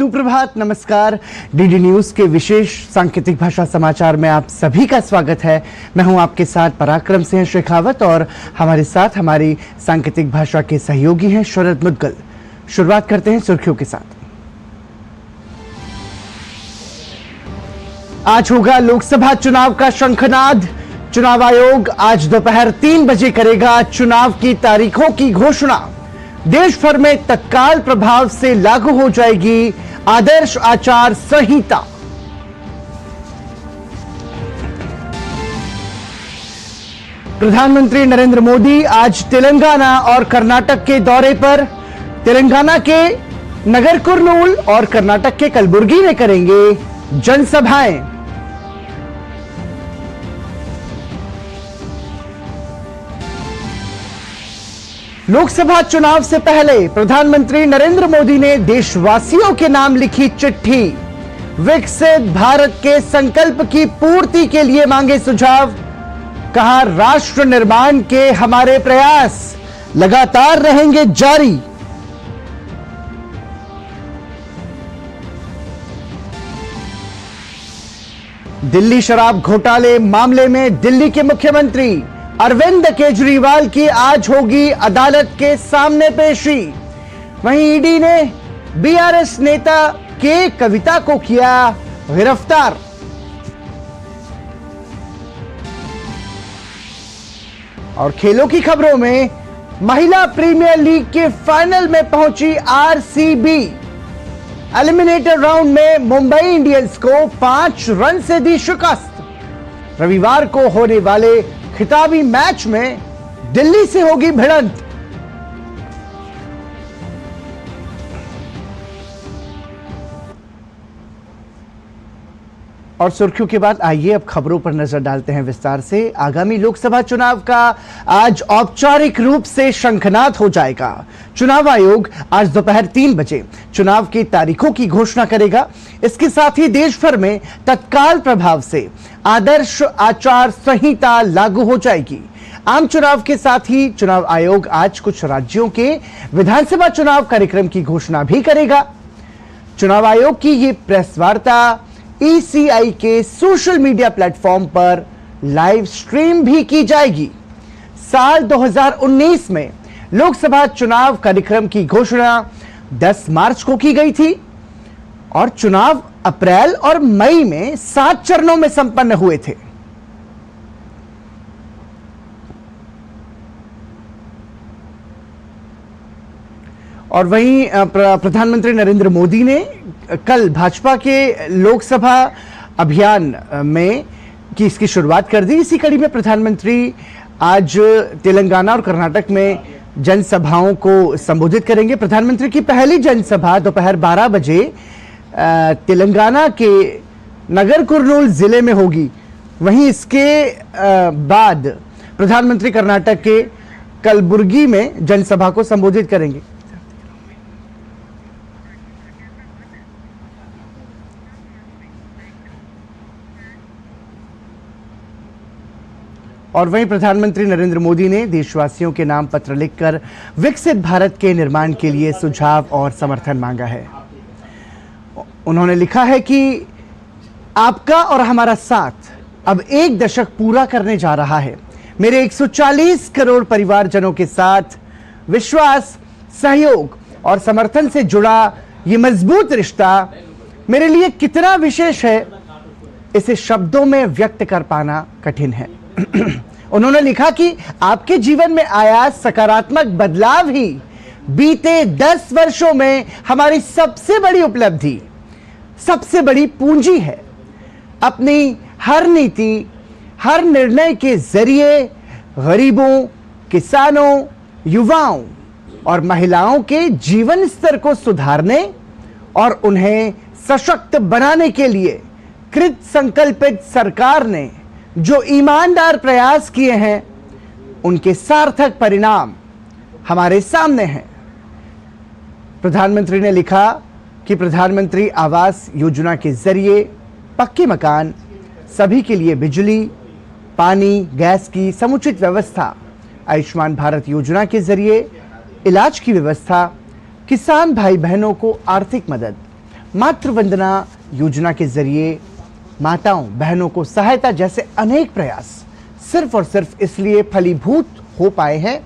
सुप्रभात, नमस्कार। DD news के विशेष सांकेतिक भाषा समाचार में आप सभी का स्वागत है। मैं हूं आपके साथ पराक्रम सिंह शेखावत और हमारे साथ हमारी सांकेतिक भाषा के सहयोगी हैं शरद मुदगल। शुरुआत करते हैं सुर्खियों के साथ। आज होगा लोकसभा चुनाव का शंखनाद। चुनाव आयोग आज दोपहर 3 बजे करेगा चुनाव की तारीखों की घोषणा। देश भर में तत्काल प्रभाव से लागू हो जाएगी आदर्श आचार संहिता। प्रधानमंत्री नरेंद्र मोदी आज तेलंगाना और कर्नाटक के दौरे पर। तेलंगाना के नगर कुर्नूल और कर्नाटक के कलबुर्गी में करेंगे जनसभाएं। लोकसभा चुनाव से पहले प्रधानमंत्री नरेंद्र मोदी ने देशवासियों के नाम लिखी चिट्ठी। विकसित भारत के संकल्प की पूर्ति के लिए मांगे सुझाव। कहा, राष्ट्र निर्माण के हमारे प्रयास लगातार रहेंगे जारी। दिल्ली शराब घोटाले मामले में दिल्ली के मुख्यमंत्री अरविंद केजरीवाल की आज होगी अदालत के सामने पेशी। वहीं ईडी ने बीआरएस नेता के कविता को किया गिरफ्तार। और खेलों की खबरों में महिला प्रीमियर लीग के फाइनल में पहुंची आरसीबी। एलिमिनेटर राउंड में मुंबई इंडियंस को 5 रन से दी शिकस्त। रविवार को होने वाले खिताबी मैच में दिल्ली से होगी भिड़ंत। और सुर्खियों के बाद आइए अब खबरों पर नजर डालते हैं विस्तार से। आगामी लोकसभा चुनाव का आज औपचारिक रूप से शंखनाद हो जाएगा। चुनाव आयोग आज दोपहर 3 बजे चुनाव की तारीखों की घोषणा करेगा। इसके साथ ही देश भर में तत्काल प्रभाव से आदर्श आचार संहिता लागू हो जाएगी। आम चुनाव के साथ ही चुनाव आयोग आज कुछ राज्यों के विधानसभा चुनाव कार्यक्रम की घोषणा भी करेगा। चुनाव आयोग की ये प्रेस वार्ता ईसीआई के सोशल मीडिया प्लेटफॉर्म पर लाइव स्ट्रीम भी की जाएगी। साल 2019 में लोकसभा चुनाव कार्यक्रम की घोषणा 10 मार्च को की गई थी और चुनाव अप्रैल और मई में 7 चरणों में संपन्न हुए थे। और वहीं प्रधानमंत्री नरेंद्र मोदी ने कल भाजपा के लोकसभा अभियान में की इसकी शुरुआत कर दी। इसी कड़ी में प्रधानमंत्री आज तेलंगाना और कर्नाटक में जनसभाओं को संबोधित करेंगे। प्रधानमंत्री की पहली जनसभा दोपहर 12 बजे तेलंगाना के नगर कुर्नूल जिले में होगी। वहीं इसके बाद प्रधानमंत्री कर्नाटक के कलबुर्गी में जनसभा को संबोधित करेंगे। और वहीं प्रधानमंत्री नरेंद्र मोदी ने देशवासियों के नाम पत्र लिखकर विकसित भारत के निर्माण के लिए सुझाव और समर्थन मांगा है। उन्होंने लिखा है कि आपका और हमारा साथ अब 1 दशक पूरा करने जा रहा है। मेरे 140 करोड़ परिवारजनों के साथ विश्वास, सहयोग और समर्थन से जुड़ा ये मजबूत रिश्ता मेरे लिए कितना विशेष है, इसे शब्दों में व्यक्त कर पाना कठिन है। उन्होंने लिखा कि आपके जीवन में आया सकारात्मक बदलाव ही बीते 10 वर्षों में हमारी सबसे बड़ी उपलब्धि, सबसे बड़ी पूंजी है। अपनी हर नीति, हर निर्णय के जरिए गरीबों, किसानों, युवाओं और महिलाओं के जीवन स्तर को सुधारने और उन्हें सशक्त बनाने के लिए कृत संकल्पित सरकार ने जो ईमानदार प्रयास किए हैं, उनके सार्थक परिणाम हमारे सामने हैं। प्रधानमंत्री ने लिखा कि प्रधानमंत्री आवास योजना के जरिए पक्के मकान, सभी के लिए बिजली, पानी, गैस की समुचित व्यवस्था, आयुष्मान भारत योजना के जरिए इलाज की व्यवस्था, किसान भाई बहनों को आर्थिक मदद, मातृ वंदना योजना के जरिए माताओं बहनों को सहायता जैसे अनेक प्रयास सिर्फ और सिर्फ इसलिए फलीभूत हो पाए हैं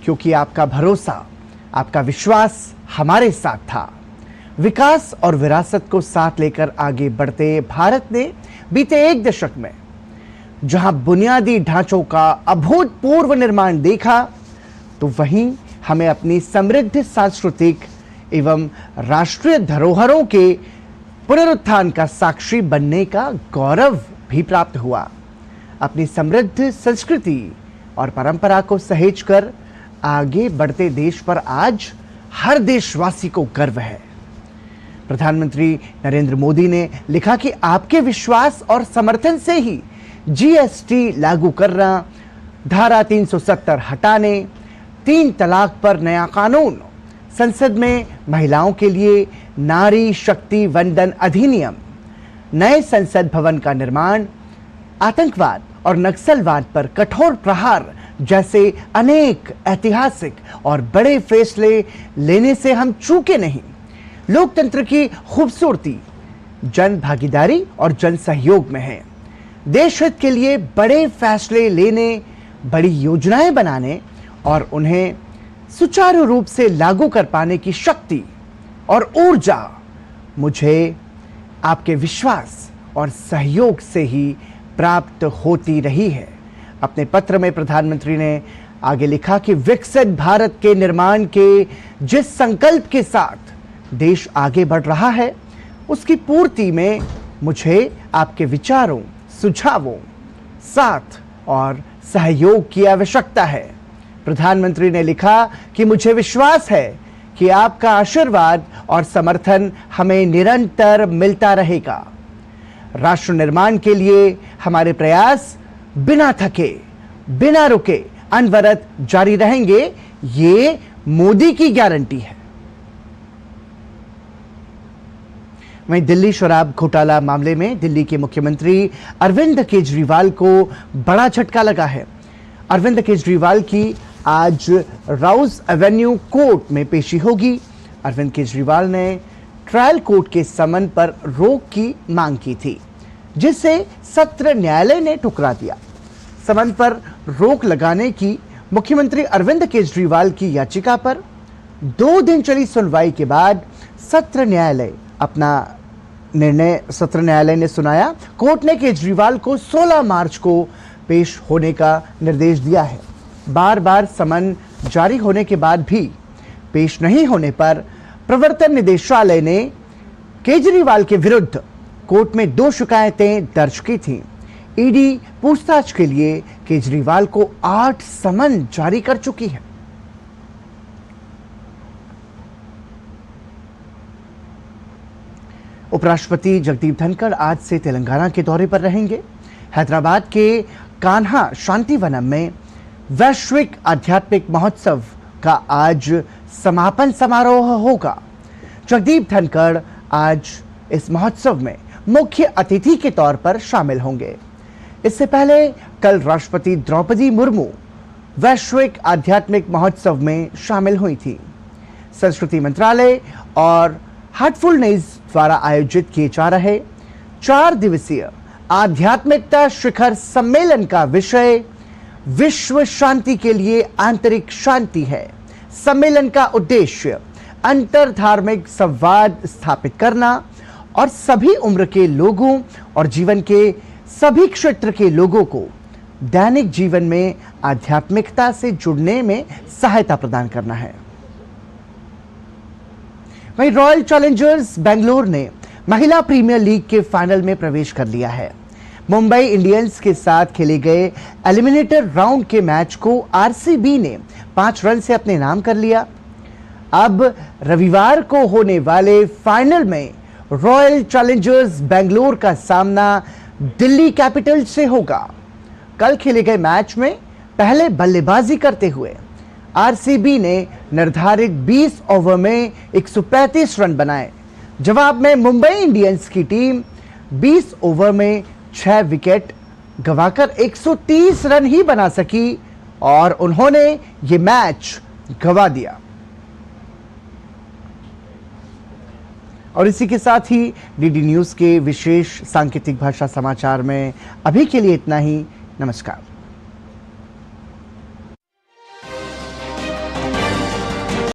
क्योंकि आपका भरोसा, आपका विश्वास हमारे साथ था। विकास और विरासत को साथ लेकर आगे बढ़ते भारत ने बीते एक दशक में जहां बुनियादी ढांचों का अभूतपूर्व निर्माण देखा, तो वहीं हमें अपनी समृद्ध सांस्कृतिक एवं राष्ट्रीय धरोहरों के पुनरुत्थान का साक्षी बनने का गौरव भी प्राप्त हुआ। अपनी समृद्ध संस्कृति और परंपरा को सहेजकर आगे बढ़ते देश पर आज हर देशवासी को गर्व है। प्रधानमंत्री नरेंद्र मोदी ने लिखा कि आपके विश्वास और समर्थन से ही जीएसटी लागू करना, धारा 370 हटाने, 3 तलाक पर नया कानून, संसद में महिलाओं के लिए नारी शक्ति वंदन अधिनियम, नए संसद भवन का निर्माण, आतंकवाद और नक्सलवाद पर कठोर प्रहार जैसे अनेक ऐतिहासिक और बड़े फैसले लेने से हम चूके नहीं। लोकतंत्र की खूबसूरती जन भागीदारी और जन सहयोग में है। देश हित के लिए बड़े फैसले लेने, बड़ी योजनाएं बनाने और उन्हें सुचारू रूप से लागू कर पाने की शक्ति और ऊर्जा मुझे आपके विश्वास और सहयोग से ही प्राप्त होती रही है। अपने पत्र में प्रधानमंत्री ने आगे लिखा कि विकसित भारत के निर्माण के जिस संकल्प के साथ देश आगे बढ़ रहा है, उसकी पूर्ति में मुझे आपके विचारों, सुझावों, साथ और सहयोग की आवश्यकता है। प्रधानमंत्री ने लिखा कि मुझे विश्वास है कि आपका आशीर्वाद और समर्थन हमें निरंतर मिलता रहेगा। राष्ट्र निर्माण के लिए हमारे प्रयास बिना थके, बिना रुके, अनवरत जारी रहेंगे, ये मोदी की गारंटी है। वहीं दिल्ली शराब घोटाला मामले में दिल्ली के मुख्यमंत्री अरविंद केजरीवाल को बड़ा झटका लगा है। अरविंद केजरीवाल की आज राउज एवेन्यू कोर्ट में पेशी होगी। अरविंद केजरीवाल ने ट्रायल कोर्ट के समन पर रोक की मांग की थी, जिसे सत्र न्यायालय ने ठुकरा दिया। समन पर रोक लगाने की मुख्यमंत्री अरविंद केजरीवाल की याचिका पर 2 दिन चली सुनवाई के बाद सत्र न्यायालय ने सुनाया। कोर्ट ने केजरीवाल को 16 मार्च को पेश होने का निर्देश दिया है। बार बार समन जारी होने के बाद भी पेश नहीं होने पर प्रवर्तन निदेशालय ने केजरीवाल के विरुद्ध कोर्ट में 2 शिकायतें दर्ज की थीं। ईडी पूछताछ के लिए केजरीवाल को 8 समन जारी कर चुकी है। उपराष्ट्रपति जगदीप धनखड़ आज से तेलंगाना के दौरे पर रहेंगे। हैदराबाद के कान्हा शांतिवनम में वैश्विक आध्यात्मिक महोत्सव का आज समापन समारोह होगा। जगदीप धनखड़ आज इस महोत्सव में मुख्य अतिथि के तौर पर शामिल होंगे। इससे पहले कल राष्ट्रपति द्रौपदी मुर्मू वैश्विक आध्यात्मिक महोत्सव में शामिल हुई थी। संस्कृति मंत्रालय और हार्टफुलनेस द्वारा आयोजित किए जा रहे 4 दिवसीय आध्यात्मिकता शिखर सम्मेलन का विषय विश्व शांति के लिए आंतरिक शांति है। सम्मेलन का उद्देश्य अंतरधार्मिक संवाद स्थापित करना और सभी उम्र के लोगों और जीवन के सभी क्षेत्र के लोगों को दैनिक जीवन में आध्यात्मिकता से जुड़ने में सहायता प्रदान करना है। वहीं रॉयल चैलेंजर्स बेंगलोर ने महिला प्रीमियर लीग के फाइनल में प्रवेश कर लिया है। मुंबई इंडियंस के साथ खेले गए एलिमिनेटर राउंड के मैच को आरसीबी ने 5 रन से अपने नाम कर लिया। अब रविवार को होने वाले फाइनल में रॉयल चैलेंजर्स बेंगलोर का सामना दिल्ली कैपिटल्स से होगा। कल खेले गए मैच में पहले बल्लेबाजी करते हुए आरसीबी ने निर्धारित 20 ओवर में 135 रन बनाए। जवाब में मुंबई इंडियंस की टीम 20 ओवर में 6 विकेट गंवाकर 130 रन ही बना सकी और उन्होंने ये मैच गंवा दिया। और इसी के साथ ही डीडी न्यूज़ के विशेष सांकेतिक भाषा समाचार में अभी के लिए इतना ही। नमस्कार।